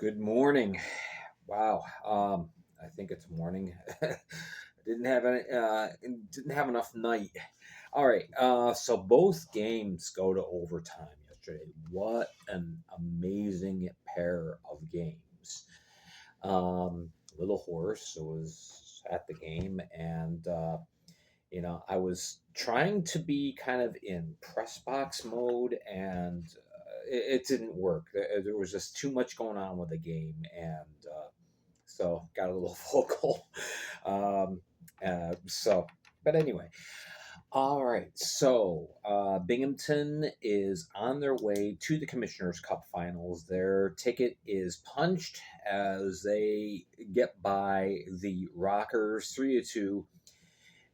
Good morning. Wow. I think it's morning. Didn't have enough night. All right. So both games go to overtime yesterday. What an amazing pair of games. Little Horse was at the game, and I was trying to be kind of in press box mode, and it didn't work. There was just too much going on with the game, and so got a little vocal. Um, so, but anyway, all right. So Binghamton is on their way to the Commissioner's Cup Finals. Their ticket is punched as they get by the Rockers 3-2.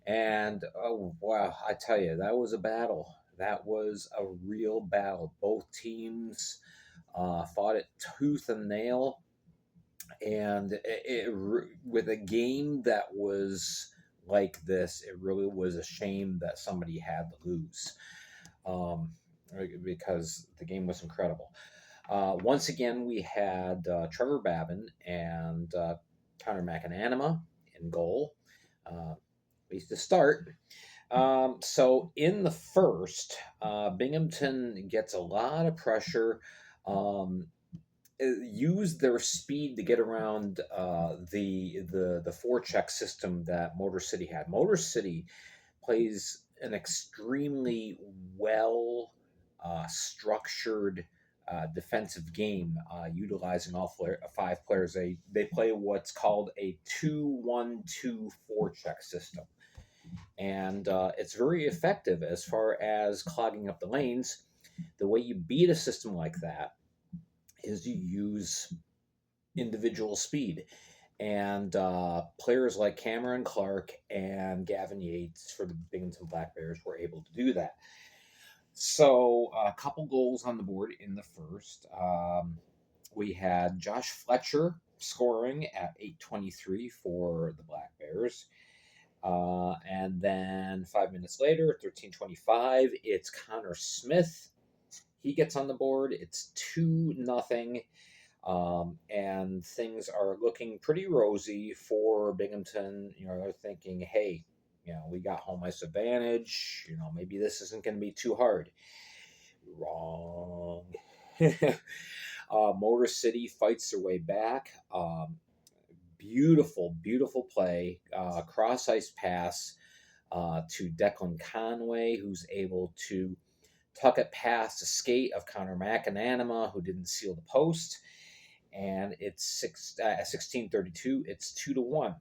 And oh wow, I tell you, that was a battle. That was a real battle. Both teams fought it tooth and nail, and with a game that was like this, it really was a shame that somebody had to lose, um, because the game was incredible. Once again, we had Trevor Babin and Connor McAnanima in goal, at least to start. So in the first, Binghamton gets a lot of pressure. Um, use their speed to get around the forecheck system that Motor City had. Motor City plays an extremely well structured defensive game, utilizing five players. They play what's called a 2-1-2 forecheck system, and it's very effective as far as clogging up the lanes. The way you beat a system like that is you use individual speed. And players like Cameron Clark and Gavin Yates for the Binghamton Black Bears were able to do that. So a couple goals on the board in the first. We had Josh Fletcher scoring at 8:23 for the Black Bears. And then 5 minutes later, 13:25, it's Connor Smith. He gets on the board. It's 2-0. And things are looking pretty rosy for Binghamton. They're thinking, hey, we got home ice advantage. Maybe this isn't going to be too hard. Wrong. Motor City fights their way back. Beautiful play. Cross ice pass to Declan Conway, who's able to tuck it past the skate of Connor McAnanima, who didn't seal the post. And it's 16:32. It's 2-1,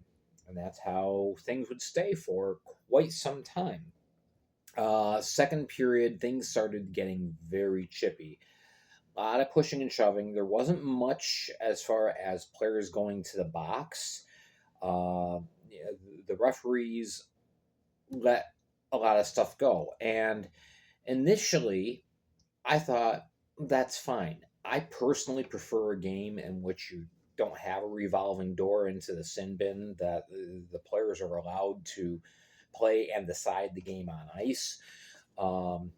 and that's how things would stay for quite some time. Second period, things started getting very chippy. A lot of pushing and shoving. There wasn't much as far as players going to the box. Yeah, the referees let a lot of stuff go, and initially, I thought that's fine. I personally prefer a game in which you don't have a revolving door into the sin bin, that the players are allowed to play and decide the game on ice. Um,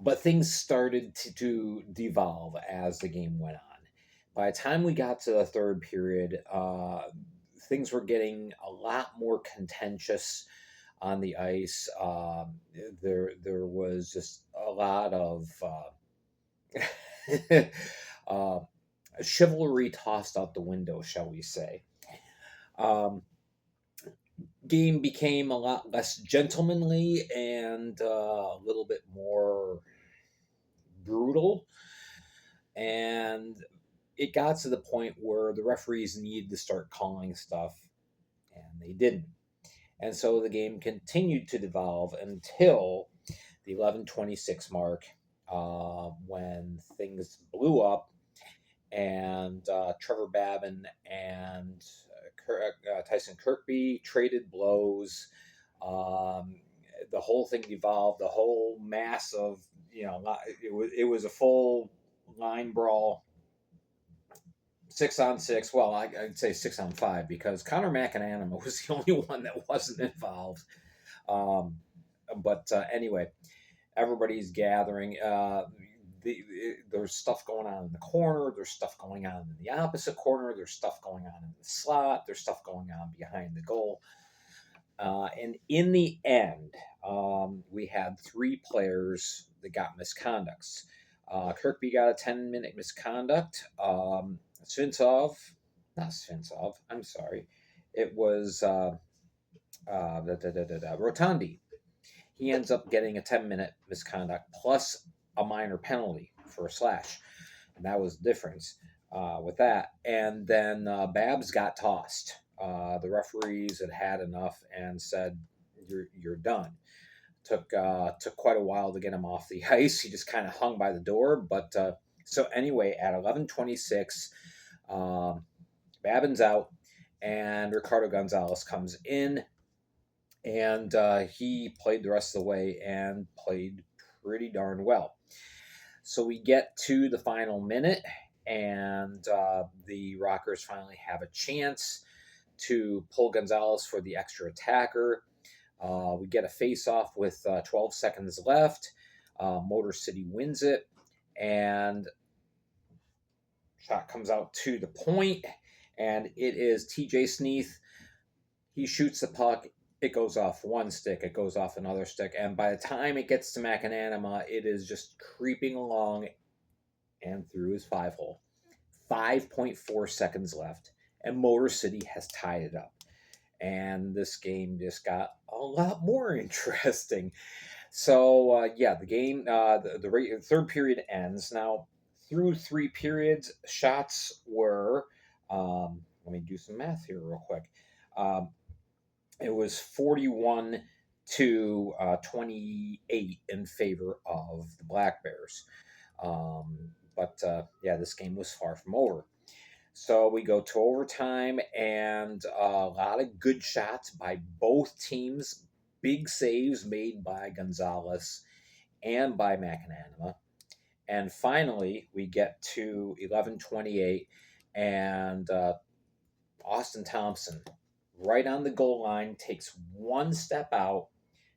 but things started to devolve as the game went on. By the time we got to the third period, things were getting a lot more contentious on the ice. There was just a lot of uh, chivalry tossed out the window, shall we say. Um, Game became a lot less gentlemanly and a little bit more brutal. And it got to the point where the referees needed to start calling stuff, and they didn't. And so the game continued to devolve until the 11:26 mark, when things blew up, and Trevor Babin and Tyson Kirkby traded blows. Um, the whole thing devolved. The whole mass of it was a full line brawl, 6-on-6. Well, I'd say 6-on-5 because Connor McAnanima was the only one that wasn't involved. Um, but anyway, everybody's gathering. there's stuff going on in the corner. There's stuff going on in the opposite corner. There's stuff going on in the slot. There's stuff going on behind the goal. And in the end, we had three players that got misconducts. Kirkby got a 10-minute misconduct. Svintov, not Svintov, I'm sorry. It was Rotondi. He ends up getting a 10-minute misconduct plus a minor penalty for a slash. And that was the difference with that. And then Babs got tossed. The referees had enough and said, "You're done." Took quite a while to get him off the ice. He just kind of hung by the door. But so anyway, at 11:26, Babin's out, and Ricardo Gonzalez comes in, and he played the rest of the way and played pretty darn well. So we get to the final minute, and the Rockers finally have a chance to pull Gonzalez for the extra attacker. We get a face-off with 12 seconds left. Motor City wins it, and shot comes out to the point, and it is TJ Sneath. He shoots the puck. It goes off one stick. It goes off another stick. And by the time it gets to McAnanima, it is just creeping along and through his 5-hole. 5.4 seconds left, and Motor City has tied it up. And this game just got a lot more interesting. So, the game, the third period ends. Now, through 3 periods, shots were, let me do some math here real quick. It was 41 to 28 in favor of the Black Bears. This game was far from over. So we go to overtime, and a lot of good shots by both teams. Big saves made by Gonzalez and by McAnanima. And finally, we get to 11:28, and Austin Thompson, right on the goal line, takes one step out,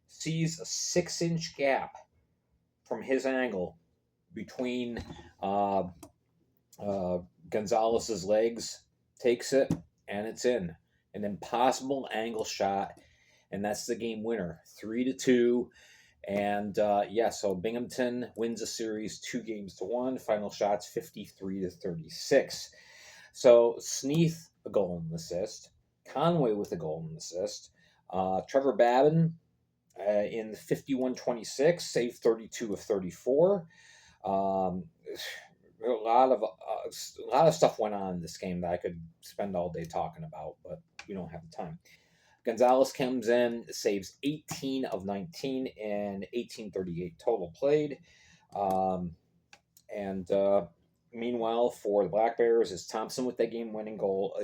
sees a 6-inch gap from his angle between Gonzalez's legs, takes it, and it's in. An impossible angle shot, and that's the game winner, 3-2. And so Binghamton wins the series 2-1. Final shots 53-36. So Sneath a goal and assist, Conway with a goal and assist, Trevor Babin in 51-26 saved 32 of 34. A lot of stuff went on in this game that I could spend all day talking about, but we don't have the time. Gonzalez comes in, saves 18 of 19 in 18:38 total played. Meanwhile, for the Black Bears, is Thompson with that game-winning goal.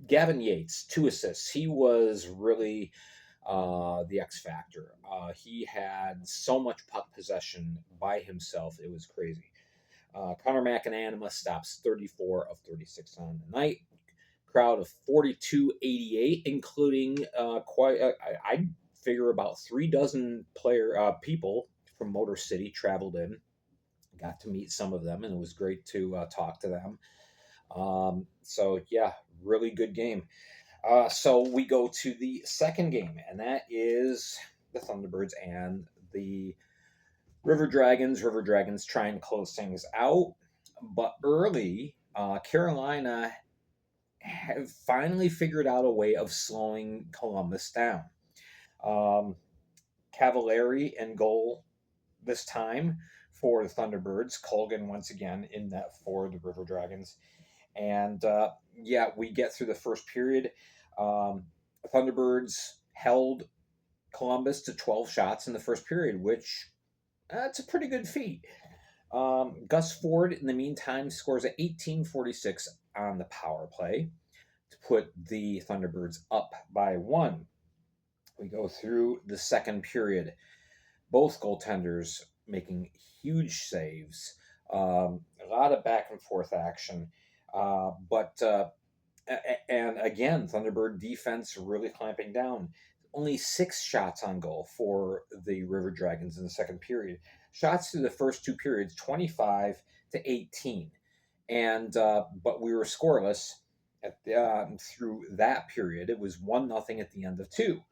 Gavin Yates, 2 assists. He was really the X factor. He had so much puck possession by himself; it was crazy. Connor McAnanima stops 34 of 36 on the night. Crowd of 4288, including I figure about 3 dozen people from Motor City traveled in. Got to meet some of them, and it was great to talk to them. Really good game. So we go to the second game, and that is the Thunderbirds and the River Dragons. River Dragons trying to close things out, but early, Carolina have finally figured out a way of slowing Columbus down. Cavallari in goal this time for the Thunderbirds. Colgan once again in net for the River Dragons. And we get through the first period. Thunderbirds held Columbus to 12 shots in the first period, which that's a pretty good feat. Gus Ford, in the meantime, scores at 18:46 on the power play to put the Thunderbirds up by 1. We go through the second period. Both goaltenders making huge saves. A lot of back and forth action. And again, Thunderbird defense really clamping down. Only 6 shots on goal for the River Dragons in the second period. Shots through the first two periods, 25-18, and but we were scoreless through that period. It was 1-0 at the end of two.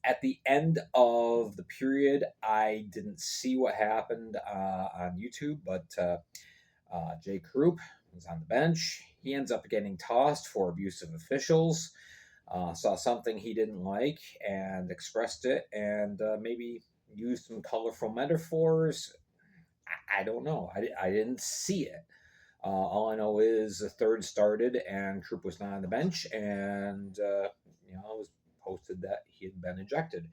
At the end of the period, I didn't see what happened on YouTube, but Jay Krupp was on the bench. He ends up getting tossed for abuse of officials. Saw something he didn't like and expressed it, and maybe used some colorful metaphors. I don't know. I didn't see it. All I know is the third started and Krupp was not on the bench, and it was posted that he had been ejected.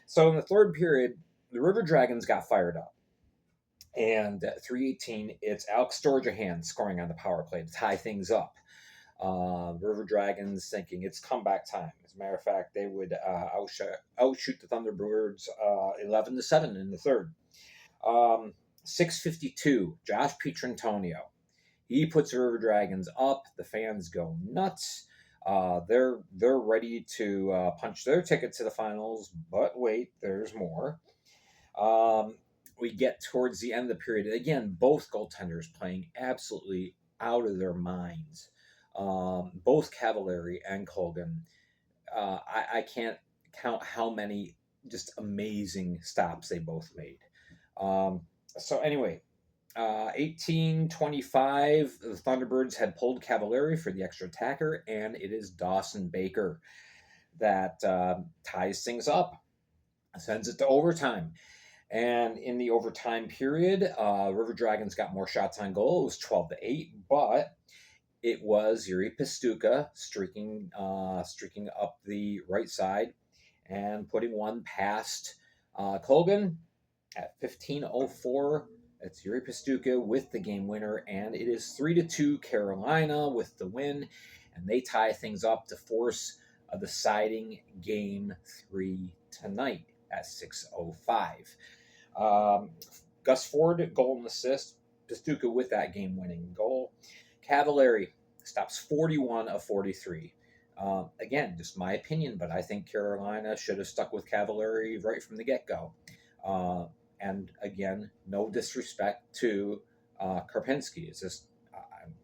So in the third period, the River Dragons got fired up. And at 3:18, it's Alex Sturgeon scoring on the power play to tie things up. River Dragons thinking it's comeback time. As a matter of fact, they would outshoot the Thunderbirds 11-7 in the third. 6:52, Josh Pietrantonio. He puts the River Dragons up. The fans go nuts. They're ready to punch their ticket to the finals, but wait, there's more. We get towards the end of the period. Again, both goaltenders playing absolutely out of their minds. Both Cavallari and Colgan. I can't count how many just amazing stops they both made. So anyway, 18-25, the Thunderbirds had pulled Cavallari for the extra attacker, and it is Dawson Baker that ties things up, sends it to overtime. And in the overtime period, River Dragons got more shots on goal. It was 12-8, but it was Jiri Pastuka streaking up the right side and putting one past Colgan at 15:04. It's Jiri Pastuka with the game winner, and it is 3-2 Carolina with the win, and they tie things up to force a deciding game 3 tonight at 6:05. Gus Ford, goal and assist. Pastuka with that game-winning goal. Cavallari stops 41 of 43. Again, just my opinion, but I think Carolina should have stuck with Cavallari right from the get-go. And again, no disrespect to Karpinski. It's just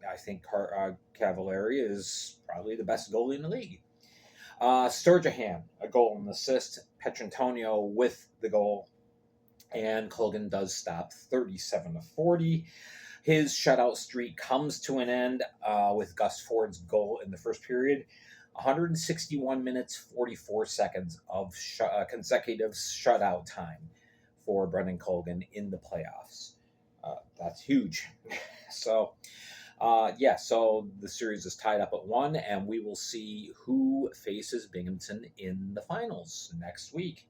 I think Cavallari is probably the best goalie in the league. Sturgeon, a goal and assist. Pietrantonio with the goal. And Colgan does stop 37 of 40. His shutout streak comes to an end with Gus Ford's goal in the first period. 161 minutes, 44 seconds of consecutive shutout time for Brendan Colgan in the playoffs. That's huge. So the series is tied up at 1, and we will see who faces Binghamton in the finals next week.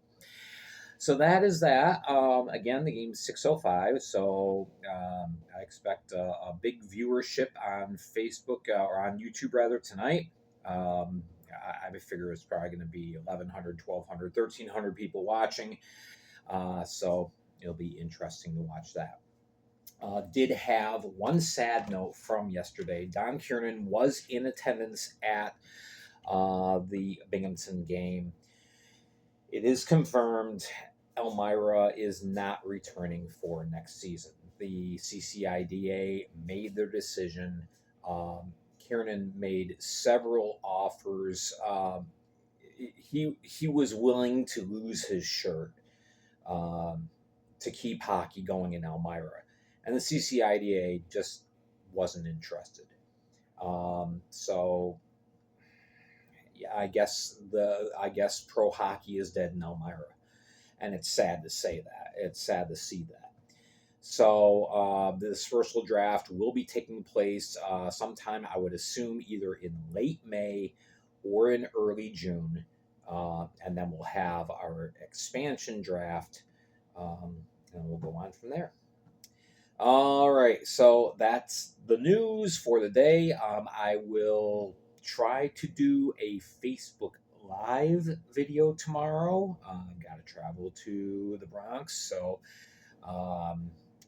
So that is that. Again, the game's 6:05, so I expect a big viewership on Facebook or on YouTube rather tonight. I figure it's probably going to be 1,100, 1,200, 1,300 people watching. So it'll be interesting to watch that. Did have one sad note from yesterday. Don Kiernan was in attendance at the Binghamton game. It is confirmed Elmira is not returning for next season. The CCIDA made their decision. Kiernan made several offers. He was willing to lose his shirt to keep hockey going in Elmira, and the CCIDA just wasn't interested. So yeah, I guess pro hockey is dead in Elmira, and it's sad to say that. It's sad to see that. So the dispersal draft will be taking place sometime, I would assume, either in late May or in early June, and then we'll have our expansion draft, and we'll go on from there. All right, so that's the news for the day. I will try to do a Facebook Live video tomorrow. I've got to travel to the Bronx, so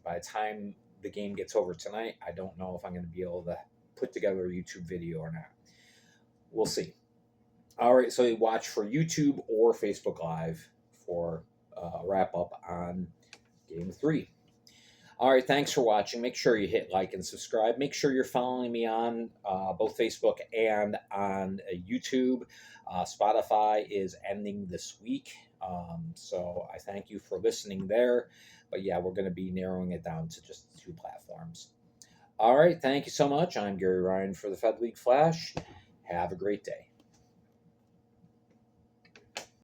by the time the game gets over tonight, I don't know if I'm going to be able to put together a YouTube video or not. We'll see. All right, so you watch for YouTube or Facebook Live for wrap up on Game 3. All right, thanks for watching. Make sure you hit like and subscribe. Make sure you're following me on both Facebook and on YouTube. Spotify is ending this week, so I thank you for listening there. But yeah, we're going to be narrowing it down to just 2 platforms. All right, thank you so much. I'm Gary Ryan for the Fed League Flash. Have a great day.